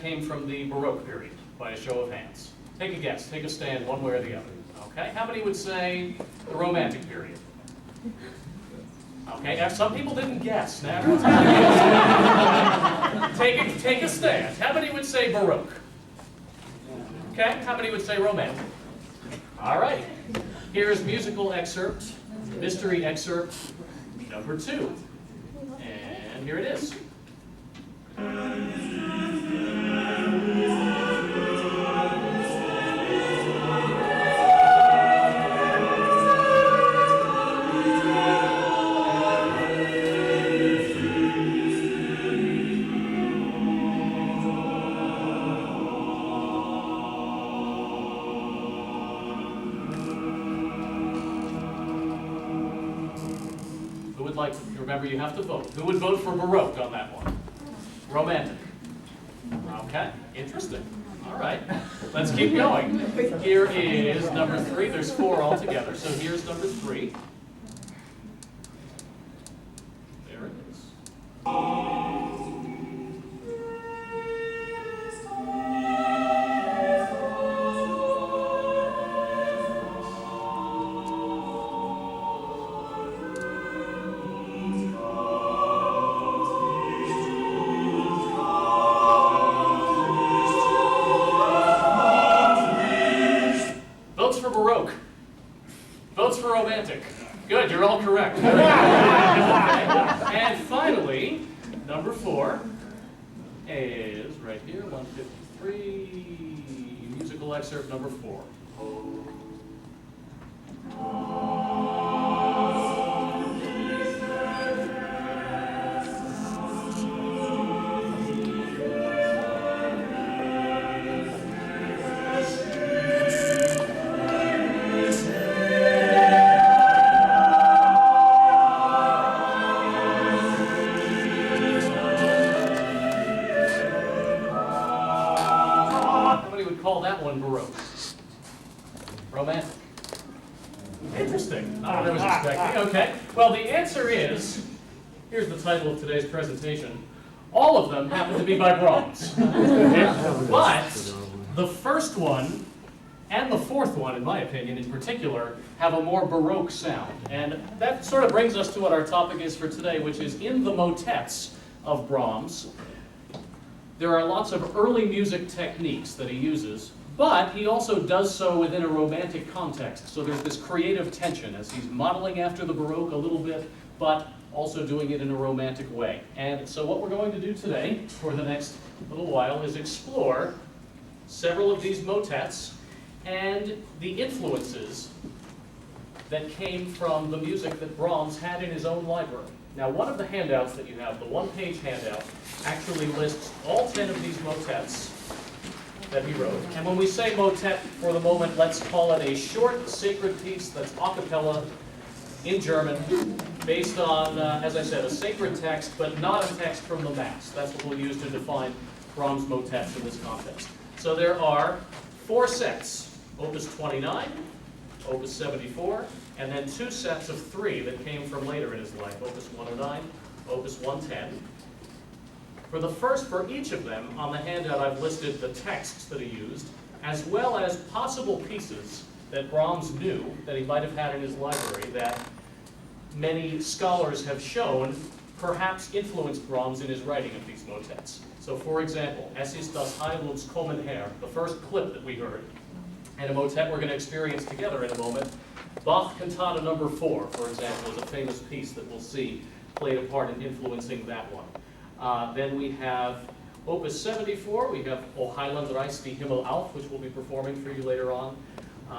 came from the Baroque period, by a show of hands? Take a guess, take a stand one way or the other. Okay, how many would say the Romantic period? Okay, now some people didn't guess. Now everyone's got to guess. Take a stand. How many would say Baroque? Okay, how many would say Romantic? All right, here's musical excerpt, mystery excerpt number 2. And here it is. Remember, you have to vote. Who would vote for Baroque on that one? Romantic. Okay, interesting. All right, let's keep going. Here is number 3. There's 4 altogether. So here's number 3. There it is. Baroque. Votes for Romantic. Good, you're all correct. Okay. And finally, number 4 is right here, 153, musical excerpt number 4. Call that one Baroque. Romantic. Interesting. Not what I was expecting. Okay. Well, the answer is, here's the title of today's presentation, all of them happen to be by Brahms. But the first one and the fourth one, in my opinion, in particular, have a more Baroque sound. And that sort of brings us to what our topic is for today, which is in the motets of Brahms. There are lots of early music techniques that he uses, but he also does so within a romantic context. So there's this creative tension as he's modeling after the Baroque a little bit, but also doing it in a romantic way. And so what we're going to do today, for the next little while, is explore several of these motets and the influences that came from the music that Brahms had in his own library. Now, one of the handouts that you have, the one-page handout, actually lists all 10 of these motets that he wrote. And when we say motet, for the moment, let's call it a short sacred piece that's a cappella in German, based on, as I said, a sacred text, but not a text from the Mass. That's what we'll use to define Brahms' motets in this context. So there are 4 sets, Opus 29, Opus 74, and then 2 sets of 3 that came from later in his life, Opus 109, Opus 110. For each of them, on the handout I've listed the texts that he used, as well as possible pieces that Brahms knew that he might have had in his library that many scholars have shown perhaps influenced Brahms in his writing of these motets. So for example, Es ist das Heil uns kommen her, the first clip that we heard, and a motet we're going to experience together in a moment. Bach Cantata number 4, for example, is a famous piece that we'll see played a part in influencing that one. Then we have Opus 74, we have O Heiland reißt die Himmel auf, which we'll be performing for you later on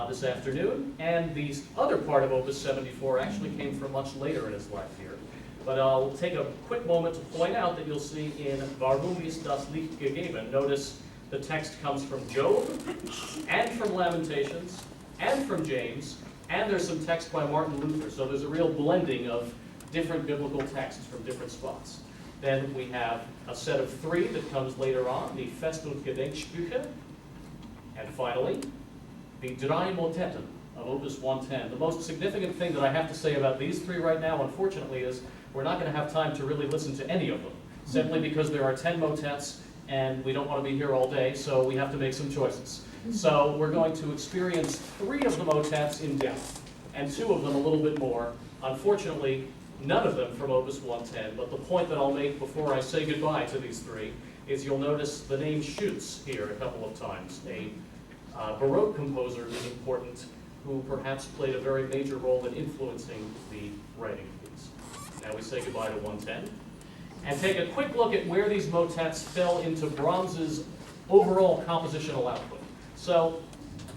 this afternoon. And the other part of Opus 74 actually came from much later in his life here. But I'll take a quick moment to point out that you'll see in Warum ist das Licht gegeben, notice the text comes from Job, and from Lamentations, and from James, and there's some text by Martin Luther. So there's a real blending of different biblical texts from different spots. Then we have a set of 3 that comes later on, the Fest- und Gedenkstücke, and finally, the Drei Motetten of Opus 110. The most significant thing that I have to say about these 3 right now, unfortunately, is we're not going to have time to really listen to any of them, simply because there are 10 motets, and we don't want to be here all day, so we have to make some choices. So we're going to experience 3 of the motets in depth, and 2 of them a little bit more. Unfortunately, none of them from Opus 110, but the point that I'll make before I say goodbye to these 3 is you'll notice the name Schütz here a couple of times, a Baroque composer who's important, who perhaps played a very major role in influencing the writing of these. Now we say goodbye to 110, and take a quick look at where these motets fell into Brahms's overall compositional output. So,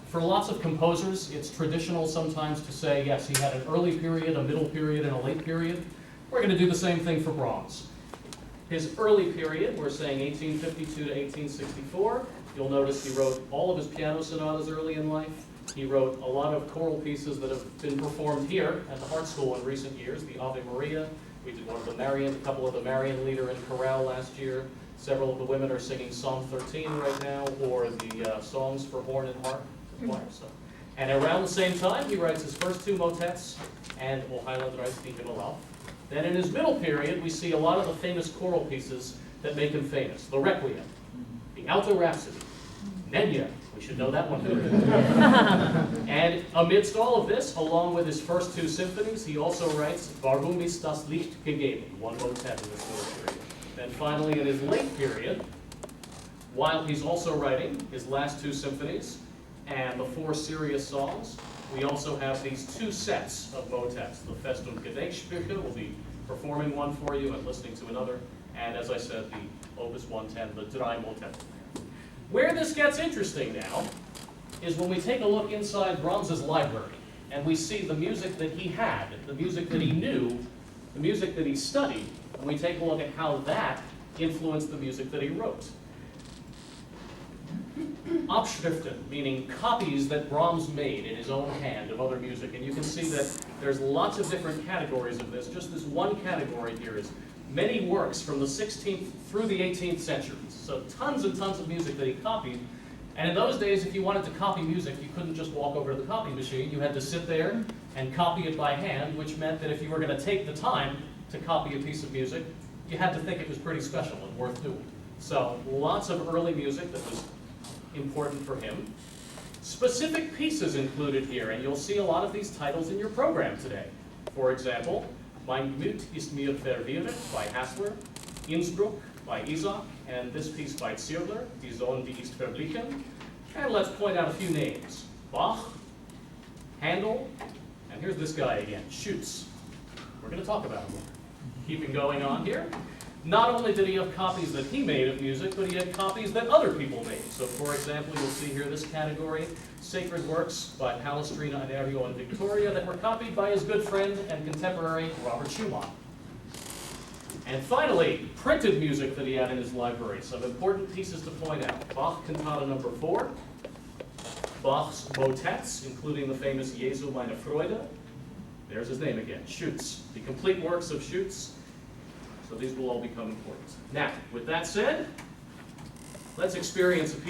for lots of composers, it's traditional sometimes to say, yes, he had an early period, a middle period, and a late period. We're going to do the same thing for Brahms. His early period, we're saying 1852 to 1864. You'll notice he wrote all of his piano sonatas early in life. He wrote a lot of choral pieces that have been performed here at the Hartt School in recent years, the Ave Maria. We did one of the Marian, a couple of the Marian Lieder in chorale last year. Several of the women are singing Psalm 13 right now, or the songs for horn and harp. So. And around the same time, he writes his first 2 motets, and O Heiland writes the Himmelhof. Then in his middle period, we see a lot of the famous choral pieces that make him famous. The Requiem, the Alto Rhapsody, Nenya, we should know that one. And amidst all of this, along with his first 2 symphonies, he also writes Warum ist das Licht gegeben, 1 motet in this middle period. Then finally, in his late period, while he's also writing his last 2 symphonies and the 4 serious songs, we also have these 2 sets of motets. The Fest und Gedenkstücke, we'll be performing one for you and listening to another, and as I said, the Opus 110, the Drei Motetten. Where this gets interesting now is when we take a look inside Brahms's library, and we see the music that he had, the music that he knew, the music that he studied, and we take a look at how that influenced the music that he wrote. Abschriften, meaning copies that Brahms made in his own hand of other music. And you can see that there's lots of different categories of this. Just this one category here is many works from the 16th through the 18th centuries. So tons and tons of music that he copied. And in those days, if you wanted to copy music, you couldn't just walk over to the copy machine. You had to sit there and copy it by hand, which meant that if you were going to take the time to copy a piece of music, you had to think it was pretty special and worth doing. So lots of early music that was important for him. Specific pieces included here, and you'll see a lot of these titles in your program today. For example, Mein Gemüt ist mir verwirret by Hassler, Innsbruck by Isaac, and this piece by Zierler, Die Sonne, die ist verblichen. And let's point out a few names. Bach, Handel, and here's this guy again, Schütz. We're going to talk about him more. Keeping going on here. Not only did he have copies that he made of music, but he had copies that other people made. So for example, you'll see here this category, sacred works by Palestrina, Anerio, and Victoria that were copied by his good friend and contemporary Robert Schumann. And finally, printed music that he had in his library. Some important pieces to point out. Bach Cantata No. 4, Bach's motets, including the famous Jesu meine Freude. There's his name again, Schütz. The complete works of Schütz. So these will all become important. Now, with that said, let's experience a piece